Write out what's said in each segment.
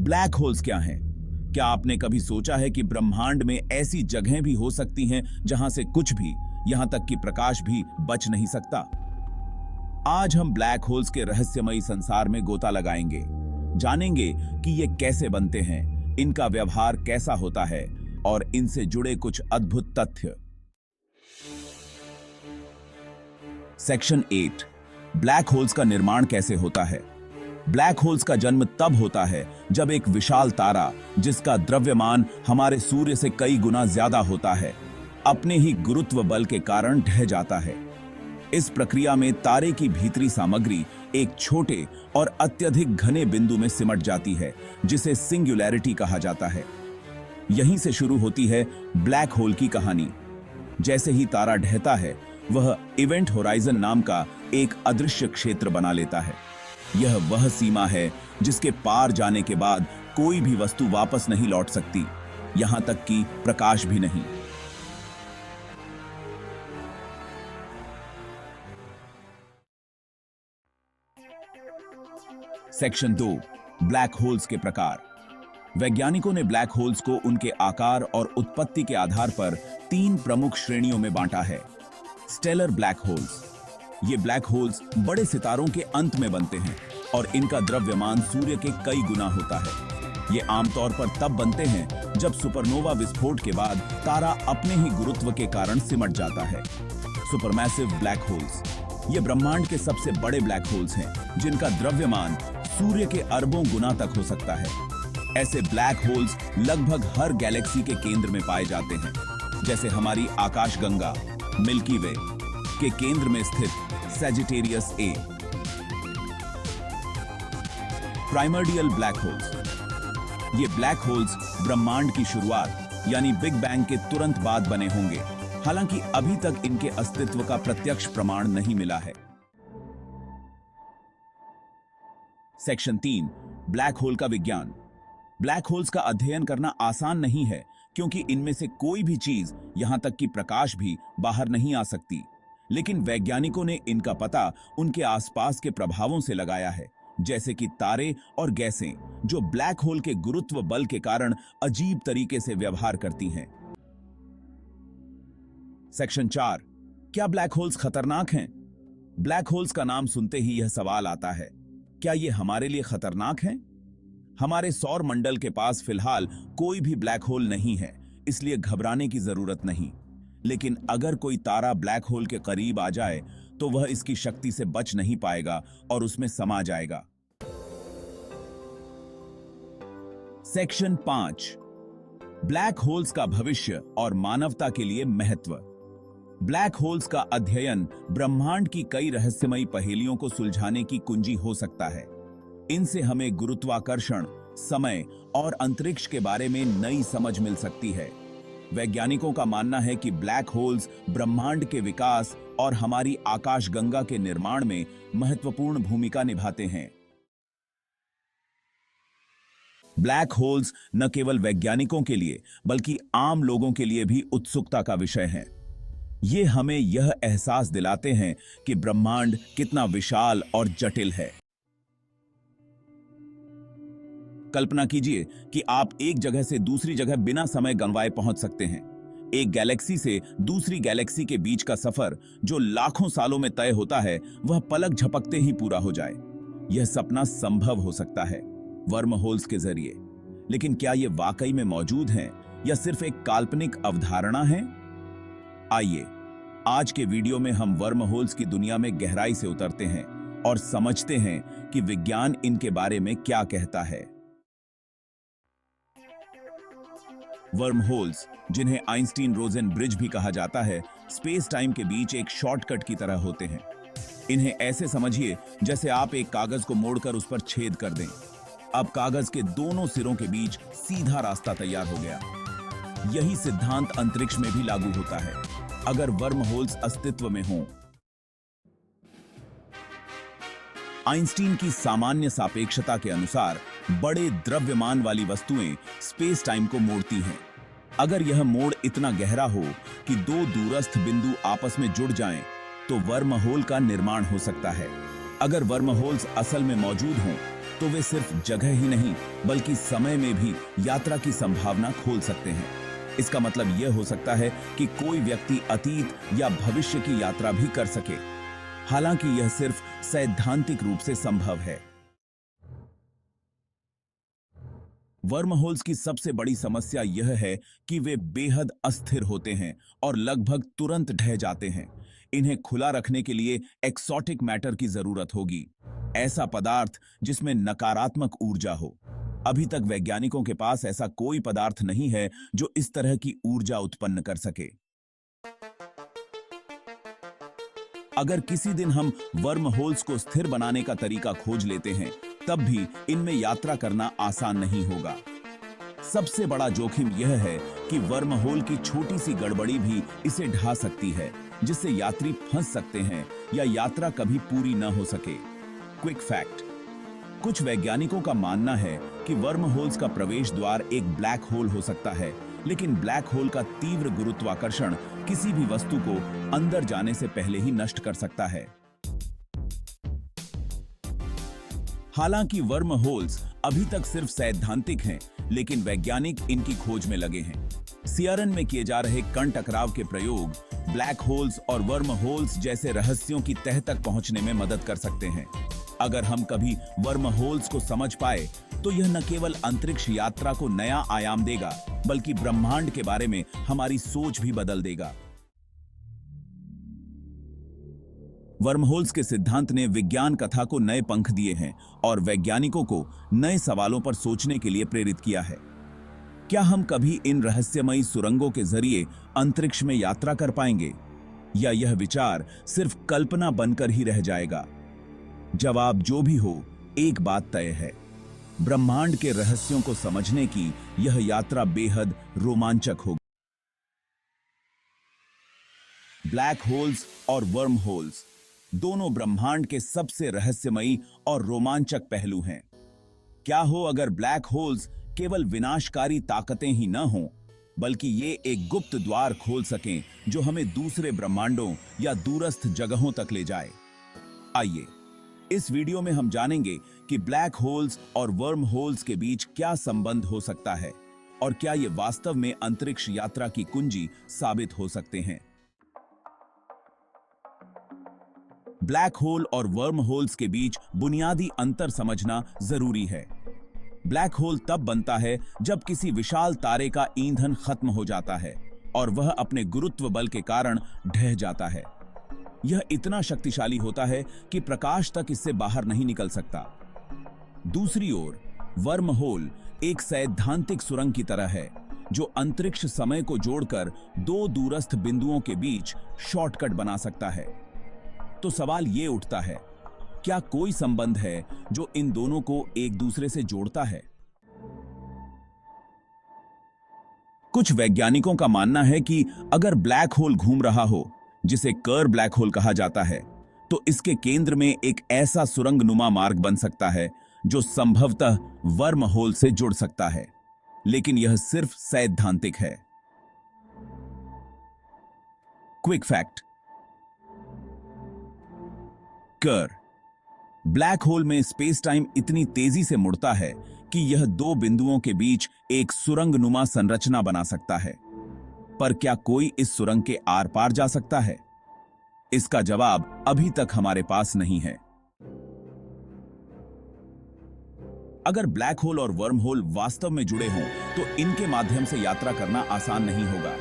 Black holes क्या हैं? क्या आपने कभी सोचा है कि ब्रह्मांड में ऐसी जगहें भी हो सकती हैं जहां से कुछ भी, यहां तक कि प्रकाश भी बच नहीं सकता? आज हम ब्लैक होल्स के रहस्यमयी संसार में गोता लगाएंगे, जानेंगे कि ये कैसे बनते हैं, इनका व्यवहार कैसा होता है और इनसे जुड़े कुछ अद्भुत तथ्य। सेक्शन 8, ब्लैक होल्स का निर्माण कैसे होता है। ब्लैक होल्स का जन्म तब होता है जब एक विशाल तारा, जिसका द्रव्यमान हमारे सूर्य से कई गुना ज्यादा होता है, अपने ही गुरुत्व बल के कारण ढह जाता है। इस प्रक्रिया में तारे की भीतरी सामग्री एक छोटे और अत्यधिक घने बिंदु में सिमट जाती है, जिसे सिंगुलैरिटी कहा जाता है। यहीं से शुरू होती है ब्लैक होल की कहानी। जैसे ही तारा ढहता है, वह इवेंट होराइजन नाम का एक अदृश्य क्षेत्र बना लेता है। यह वह सीमा है जिसके पार जाने के बाद कोई भी वस्तु वापस नहीं लौट सकती, यहां तक कि प्रकाश भी नहीं। सेक्शन 2, ब्लैक होल्स के प्रकार। वैज्ञानिकों ने ब्लैक होल्स को उनके आकार और उत्पत्ति के आधार पर 3 प्रमुख श्रेणियों में बांटा है। Stellar black holes. ये ब्लैक होल्स बड़े सितारों के अंत में बनते हैं और इनका द्रव्यमान सूर्य के कई गुना होता है। ये आमतौर पर तब बनते हैं जब सुपरनोवा विस्फोट के बाद तारा अपने ही गुरुत्व के कारण सिमट जाता है। Supermassive black holes. ये ब्रह्मांड के सबसे बड़े ब्लैक होल्स हैं, जिनका द्रव्यमान सूर्य के अरबों गुना तक हो सकता है। ऐसे ब्लैक होल्स लगभग हर गैलेक्सी के केंद्र में पाए जाते हैं, जैसे हमारी आकाशगंगा मिल्की वे के केंद्र में स्थित Sagittarius A. Primordial black holes. ये ब्लैक होल्स ब्रह्मांड की शुरुआत यानी बिग बैंग के तुरंत बाद बने होंगे, हालांकि अभी तक इनके अस्तित्व का प्रत्यक्ष प्रमाण नहीं मिला है। सेक्शन 3, ब्लैक होल का विज्ञान। ब्लैक होल्स का अध्ययन करना आसान नहीं है, क्योंकि इनमें से कोई भी चीज, यहां तक कि प्रकाश भी, बाहर नहीं आ सकती। लेकिन वैज्ञानिकों ने इनका पता उनके आसपास के प्रभावों से लगाया है, जैसे कि तारे और गैसें, जो ब्लैक होल के गुरुत्व बल के कारण अजीब तरीके से व्यवहार करती हैं। सेक्शन 4, क्या ब्लैक होल्स खतरनाक हैं? ब्लैक होल्स का नाम सुनते ही यह सवाल आता है, क्या ये हमारे लिए खतरनाक हैं? हमारे सौर मंडल के पास फिलहाल कोई भी ब्लैक होल नहीं है, इसलिए घबराने की जरूरत नहीं। लेकिन अगर कोई तारा ब्लैक होल के करीब आ जाए, तो वह इसकी शक्ति से बच नहीं पाएगा और उसमें समा जाएगा। सेक्शन 5, ब्लैक होल्स का भविष्य और मानवता के लिए महत्व। ब्लैक होल्स का अध्ययन ब्रह्मांड की कई रहस्यमयी पहेलियों को सुलझाने की कुंजी हो सकता है। इनसे हमें गुरुत्वाकर्षण, समय और अंतरिक्ष के बारे में नई समझ मिल सकती है। वैज्ञानिकों का मानना है कि ब्लैक होल्स ब्रह्मांड के विकास और हमारी आकाशगंगा के निर्माण में महत्वपूर्ण भूमिका निभाते हैं। ब्लैक होल्स न केवल वैज्ञानिकों के लिए, बल्कि आम लोगों के लिए भी उत्सुकता का विषय हैं। ये हमें यह एहसास दिलाते हैं कि ब्रह्मांड कितना विशाल और जटिल है। कल्पना कीजिए कि आप एक जगह से दूसरी जगह बिना समय गंवाए पहुंच सकते हैं। एक गैलेक्सी से दूसरी गैलेक्सी के बीच का सफर, जो लाखों सालों में तय होता है, वह पलक झपकते ही पूरा हो जाए। यह सपना संभव हो सकता है वर्म होल्स के जरिए, लेकिन क्या यह वाकई में मौजूद है या सिर्फ एक काल्पनिक अवधारणा है? आइए, आज के वीडियो में हम वर्म होल्स की दुनिया में गहराई से उतरते हैं और समझते हैं कि विज्ञान इनके बारे में क्या कहता है। वर्म होल्स, जिन्हें आइंस्टीन रोजेन ब्रिज भी कहा जाता है, स्पेस टाइम के बीच एक शॉर्टकट की तरह होते हैं। इन्हें ऐसे समझिए जैसे आप एक कागज को मोड़कर उस पर छेद कर दें। अब कागज के दोनों सिरों के बीच सीधा रास्ता तैयार हो गया। यही सिद्धांत अंतरिक्ष में भी लागू होता है, अगर वर्म होल्स अस्तित्व में हों। आइंस्टीन की सामान्य सापेक्षता के अनुसार बड़े द्रव्यमान वाली वस्तुएं स्पेस टाइम को मोड़ती हैं। अगर यह मोड़ इतना गहरा हो कि 2 दूरस्थ बिंदु आपस में जुड़ जाएं, तो वर्म होल का निर्माण हो सकता है। अगर वर्म होल्स असल में मौजूद हों, तो वे सिर्फ जगह ही नहीं बल्कि समय में भी यात्रा की संभावना खोल सकते हैं। इसका मतलब यह हो सकता है कि कोई व्यक्ति अतीत या भविष्य की यात्रा भी कर सके, हालांकि यह सिर्फ सैद्धांतिक रूप से संभव है। वर्महोल्स की सबसे बड़ी समस्या यह है कि वे बेहद अस्थिर होते हैं और लगभग तुरंत ढह जाते हैं। इन्हें खुला रखने के लिए एक्सोटिक मैटर की जरूरत होगी, ऐसा पदार्थ जिसमें नकारात्मक ऊर्जा हो। अभी तक वैज्ञानिकों के पास ऐसा कोई पदार्थ नहीं है जो इस तरह की ऊर्जा उत्पन्न कर सके। अगर किसी दिन हम वर्महोल्स को स्थिर बनाने का तरीका खोज लेते हैं, तब भी इनमें यात्रा करना आसान नहीं होगा। सबसे बड़ा जोखिम यह है कि वर्महोल की छोटी सी गड़बड़ी भी इसे ढा सकती है, जिससे यात्री फंस सकते हैं या यात्रा कभी पूरी न हो सके। क्विक फैक्ट: कुछ वैज्ञानिकों का मानना है कि वर्महोल्स का प्रवेश द्वार एक ब्लैक होल हो सकता है, लेकिन ब्लैक होल का तीव्र गुरुत्वाकर्षण किसी भी वस्तु को अंदर जाने से पहले ही नष्ट कर सकता है। हालांकि वर्महोल्स अभी तक सिर्फ सैद्धांतिक हैं, लेकिन वैज्ञानिक इनकी खोज में लगे हैं। सीआरएन में किए जा रहे कण टकराव के प्रयोग ब्लैक होल्स और वर्महोल्स जैसे रहस्यों की तह तक पहुंचने में मदद कर सकते हैं। अगर हम कभी वर्महोल्स को समझ पाए, तो यह न केवल अंतरिक्ष यात्रा को नया आयाम देगा, बल्कि ब्रह्मांड के बारे में हमारी सोच भी बदल देगा। वर्महोल्स के सिद्धांत ने विज्ञान कथा को नए पंख दिए हैं और वैज्ञानिकों को नए सवालों पर सोचने के लिए प्रेरित किया है। क्या हम कभी इन रहस्यमयी सुरंगों के जरिए अंतरिक्ष में यात्रा कर पाएंगे, या यह विचार सिर्फ कल्पना बनकर ही रह जाएगा? जवाब जो भी हो, एक बात तय है: ब्रह्मांड के रहस्यों को समझने की यह यात्रा बेहद रोमांचक होगी। ब्लैक होल्स और वर्म होल्स दोनों ब्रह्मांड के सबसे रहस्यमयी और रोमांचक पहलू हैं। क्या हो अगर ब्लैक होल्स केवल विनाशकारी ताकतें ही न हों, बल्कि ये एक गुप्त द्वार खोल सकें जो हमें दूसरे ब्रह्मांडों या दूरस्थ जगहों तक ले जाए। आइए, इस वीडियो में हम जानेंगे कि ब्लैक होल्स और वर्म होल्स के बीच क्या संबंध हो सकता है और क्या ये वास्तव में अंतरिक्ष यात्रा की कुंजी साबित हो सकते हैं। ब्लैक होल और वर्म होल्स के बीच बुनियादी अंतर समझना जरूरी है। ब्लैक होल तब बनता है जब किसी विशाल तारे का ईंधन खत्म हो जाता है और वह अपने गुरुत्व बल के कारण ढह जाता है। यह इतना शक्तिशाली होता है कि प्रकाश तक इससे बाहर नहीं निकल सकता। दूसरी ओर वर्म होल एक सैद्धांतिक सुरंग की तरह है, जो अंतरिक्ष समय को जोड़कर दो दूरस्थ बिंदुओं के बीच शॉर्टकट बना सकता है। तो सवाल ये उठता है, क्या कोई संबंध है जो इन दोनों को एक दूसरे से जोड़ता है? कुछ वैज्ञानिकों का मानना है कि अगर ब्लैक होल घूम रहा हो, जिसे कर्व ब्लैक होल कहा जाता है, तो इसके केंद्र में एक ऐसा सुरंग नुमा मार्ग बन सकता है जो संभवतः वर्म होल से जुड़ सकता है, लेकिन यह सिर्फ सैद्धांतिक है। क्विक फैक्ट: ब्लैक होल में स्पेस टाइम इतनी तेजी से मुड़ता है कि यह दो बिंदुओं के बीच एक सुरंग नुमा संरचना बना सकता है। पर क्या कोई इस सुरंग के आर पार जा सकता है? इसका जवाब अभी तक हमारे पास नहीं है। अगर ब्लैक होल और वर्म होल वास्तव में जुड़े हों, तो इनके माध्यम से यात्रा करना आसान नहीं होगा।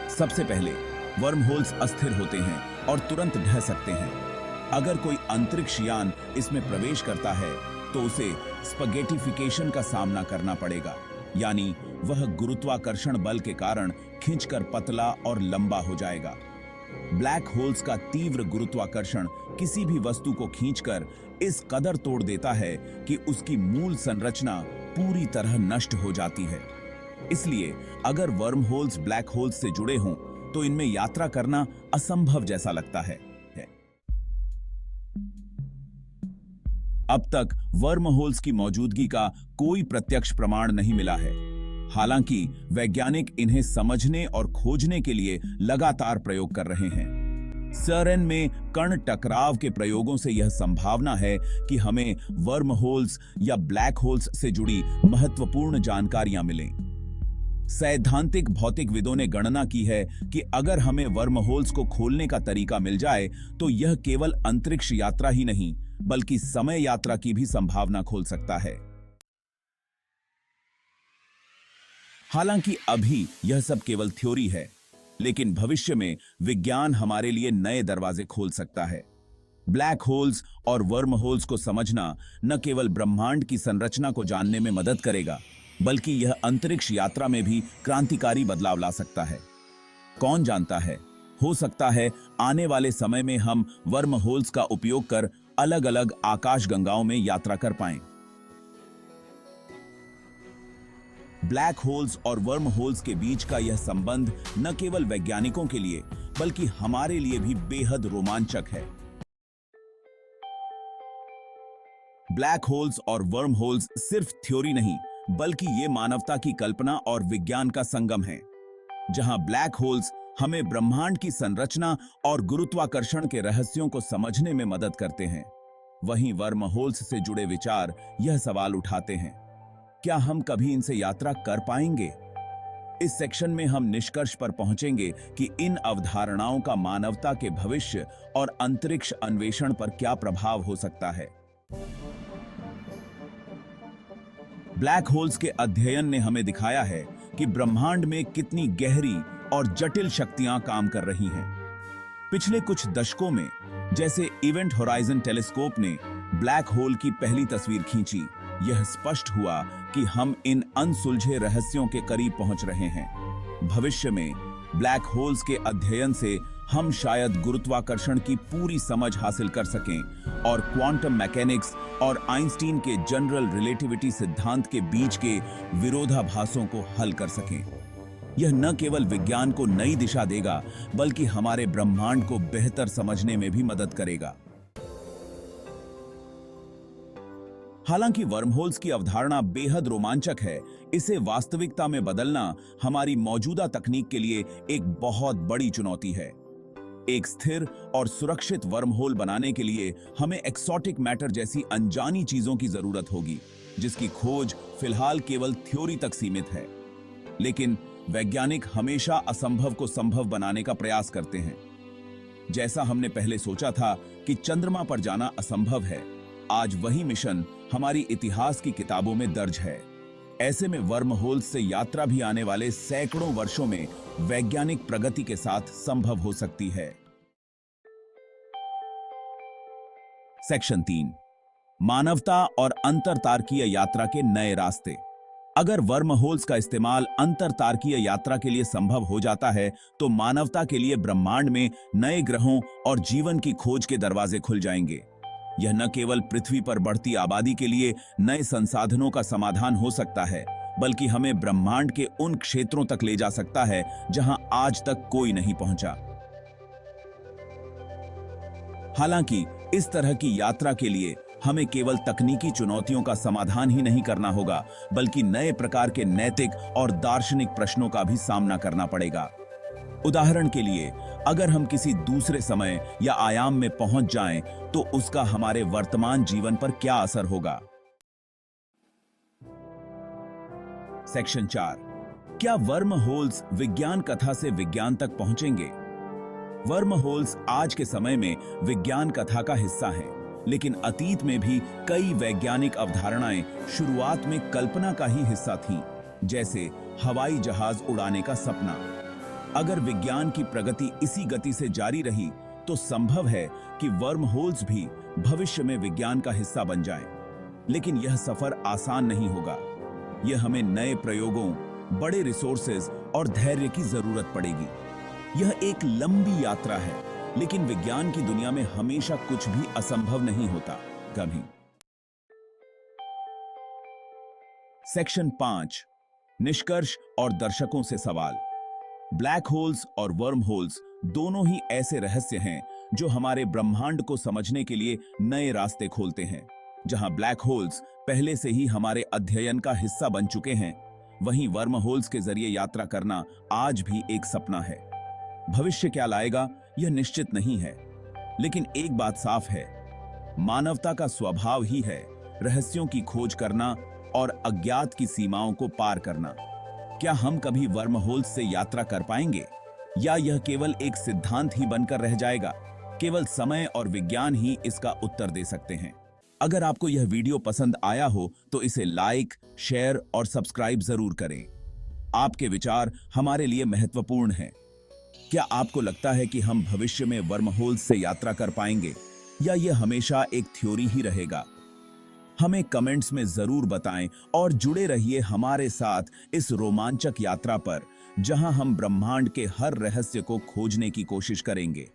सबसे पहले, वर्म होल्स अस्थिर होते हैं और तुरंत ढह सकते हैं। अगर कोई अंतरिक्ष यान इसमें प्रवेश करता है, तो उसे स्पगेटिफिकेशन का सामना करना पड़ेगा, यानी वह गुरुत्वाकर्षण बल के कारण खिंचकर पतला और लंबा हो जाएगा। ब्लैक होल्स का तीव्र गुरुत्वाकर्षण किसी भी वस्तु को खींचकर इस कदर तोड़ देता है कि उसकी मूल संरचना पूरी तरह नष्ट हो जाती है। इसलिए अगर वर्म होल्स ब्लैक होल्स से जुड़े हों, तो इनमें यात्रा करना असंभव जैसा लगता है। अब तक वर्म होल्स की मौजूदगी का कोई प्रत्यक्ष प्रमाण नहीं मिला है। हालांकि वैज्ञानिक इन्हें समझने और खोजने के लिए लगातार प्रयोग कर रहे हैं। CERN में कण टकराव के प्रयोगों से यह संभावना है कि हमें वर्म होल्स या ब्लैक होल्स से जुड़ी महत्वपूर्ण जानकारियां मिलें। सैद्धांतिक भौतिकविदों ने गणना की है कि अगर हमें वर्म होल्स को खोलने का तरीका मिल जाए तो यह केवल अंतरिक्ष यात्रा ही नहीं बल्कि समय यात्रा की भी संभावना खोल सकता है। हालांकि अभी यह सब केवल थ्योरी है, लेकिन भविष्य में विज्ञान हमारे लिए नए दरवाजे खोल सकता है। ब्लैक होल्स और वर्म होल्स को समझना न केवल ब्रह्मांड की संरचना को जानने में मदद करेगा, बल्कि यह अंतरिक्ष यात्रा में भी क्रांतिकारी बदलाव ला सकता है। कौन जानता है, हो सकता है आने वाले समय में हम वर्म होल्स का उपयोग कर अलग-अलग आकाशगंगाओं में यात्रा कर पाएं। ब्लैक होल्स और वर्म होल्स के बीच का यह संबंध न केवल वैज्ञानिकों के लिए बल्कि हमारे लिए भी बेहद रोमांचक है। ब्लैक होल्स और वर्म होल्स सिर्फ थ्योरी नहीं बल्कि ये मानवता की कल्पना और विज्ञान का संगम है। जहां ब्लैक होल्स हमें ब्रह्मांड की संरचना और गुरुत्वाकर्षण के रहस्यों को समझने में मदद करते हैं, वहीं वर्म होल्स से जुड़े विचार यह सवाल उठाते हैं, क्या हम कभी इनसे यात्रा कर पाएंगे? इस सेक्शन में हम निष्कर्ष पर पहुंचेंगे कि इन अवधारणाओं का मानवता के भविष्य और अंतरिक्ष अन्वेषण पर क्या प्रभाव हो सकता है। ब्लैक होल्स के अध्ययन ने हमें दिखाया है कि ब्रह्मांड में कितनी गहरी और जटिल शक्तियां काम कर रही हैं। पिछले कुछ दशकों में जैसे इवेंट होराइजन टेलीस्कोप ने ब्लैक होल की पहली तस्वीर खींची, यह स्पष्ट हुआ कि हम इन अनसुलझे रहस्यों के करीब पहुंच रहे हैं। भविष्य में ब्लैक होल्स के अध्ययन से हम शायद गुरुत्वाकर्षण की पूरी समझ हासिल कर सकें और क्वांटम मैकेनिक्स और आइंस्टीन के जनरल रिलेटिविटी सिद्धांत के बीच के विरोधाभासों को हल कर सकें। यह न केवल विज्ञान को नई दिशा देगा बल्कि हमारे ब्रह्मांड को बेहतर समझने में भी मदद करेगा। हालांकि वर्महोल्स की अवधारणा बेहद रोमांचक है, इसे वास्तविकता में बदलना हमारी मौजूदा तकनीक के लिए एक बहुत बड़ी चुनौती है। एक स्थिर और सुरक्षित वर्महोल बनाने के लिए हमें एक्सोटिक मैटर जैसी अनजानी चीजों की जरूरत होगी, जिसकी खोज फिलहाल केवल थ्योरी तक सीमित है। लेकिन वैज्ञानिक हमेशा असंभव को संभव बनाने का प्रयास करते हैं। जैसा हमने पहले सोचा था कि चंद्रमा पर जाना असंभव है, आज वही मिशन हमारी इतिहास की किताबों में दर्ज है। ऐसे में वर्महोल्स से यात्रा भी आने वाले सैकड़ों वर्षों में वैज्ञानिक प्रगति के साथ संभव हो सकती है। सेक्शन 3, मानवता और अंतरतारकीय यात्रा के नए रास्ते। अगर वर्महोल्स का इस्तेमाल अंतरतारकीय यात्रा के लिए संभव हो जाता है तो मानवता के लिए ब्रह्मांड में नए ग्रहों और जीवन की खोज के दरवाजे खुल जाएंगे। यह न केवल पृथ्वी पर बढ़ती आबादी के लिए नए संसाधनों का समाधान हो सकता है, बल्कि हमें ब्रह्मांड के उन क्षेत्रों तक ले जा सकता है जहां आज तक कोई नहीं पहुंचा। हालांकि इस तरह की यात्रा के लिए हमें केवल तकनीकी चुनौतियों का समाधान ही नहीं करना होगा, बल्कि नए प्रकार के नैतिक और दार्शनिक प्रश्नों का भी सामना करना पड़ेगा। उदाहरण के लिए, अगर हम किसी दूसरे समय या आयाम में पहुंच जाएं, तो उसका हमारे वर्तमान जीवन पर क्या असर होगा। सेक्शन 4, क्या वर्म होल्स विज्ञान कथा से विज्ञान तक पहुंचेंगे? वर्म होल्स आज के समय में विज्ञान कथा का हिस्सा हैं, लेकिन अतीत में भी कई वैज्ञानिक अवधारणाएं शुरुआत में कल्पना का ही हिस्सा थीं, जैसे हवाई जहाज उड़ाने का सपना। अगर विज्ञान की प्रगति इसी गति से जारी रही तो संभव है कि वर्म होल्स भी भविष्य में विज्ञान का हिस्सा बन जाएं। लेकिन यह सफर आसान नहीं होगा। यह हमें नए प्रयोगों, बड़े रिसोर्सेज और धैर्य की जरूरत पड़ेगी। यह एक लंबी यात्रा है, लेकिन विज्ञान की दुनिया में हमेशा कुछ भी असंभव नहीं होता, कभी। सेक्शन 5, निष्कर्ष और दर्शकों से सवाल। ब्लैक होल्स और वर्म होल्स दोनों ही ऐसे रहस्य हैं जो हमारे ब्रह्मांड को समझने के लिए नए रास्ते खोलते हैं। जहां ब्लैक होल्स पहले से ही हमारे अध्ययन का हिस्सा बन चुके हैं, वहीं वर्म होल्स के जरिए यात्रा करना आज भी एक सपना है। भविष्य क्या लाएगा यह निश्चित नहीं है, लेकिन एक बात साफ है, मानवता का स्वभाव ही है रहस्यों की खोज करना और अज्ञात की सीमाओं को पार करना। क्या हम कभी वर्महोल्स से यात्रा कर पाएंगे, या यह केवल एक सिद्धांत ही बनकर रह जाएगा? केवल समय और विज्ञान ही इसका उत्तर दे सकते हैं। अगर आपको यह वीडियो पसंद आया हो तो इसे लाइक, शेयर और सब्सक्राइब जरूर करें। आपके विचार हमारे लिए महत्वपूर्ण हैं। क्या आपको लगता है कि हम भविष्य में वर्महोल्स से यात्रा कर पाएंगे, या यह हमेशा एक थ्योरी ही रहेगा? हमें कमेंट्स में जरूर बताएं और जुड़े रहिए हमारे साथ इस रोमांचक यात्रा पर, जहां हम ब्रह्मांड के हर रहस्य को खोजने की कोशिश करेंगे।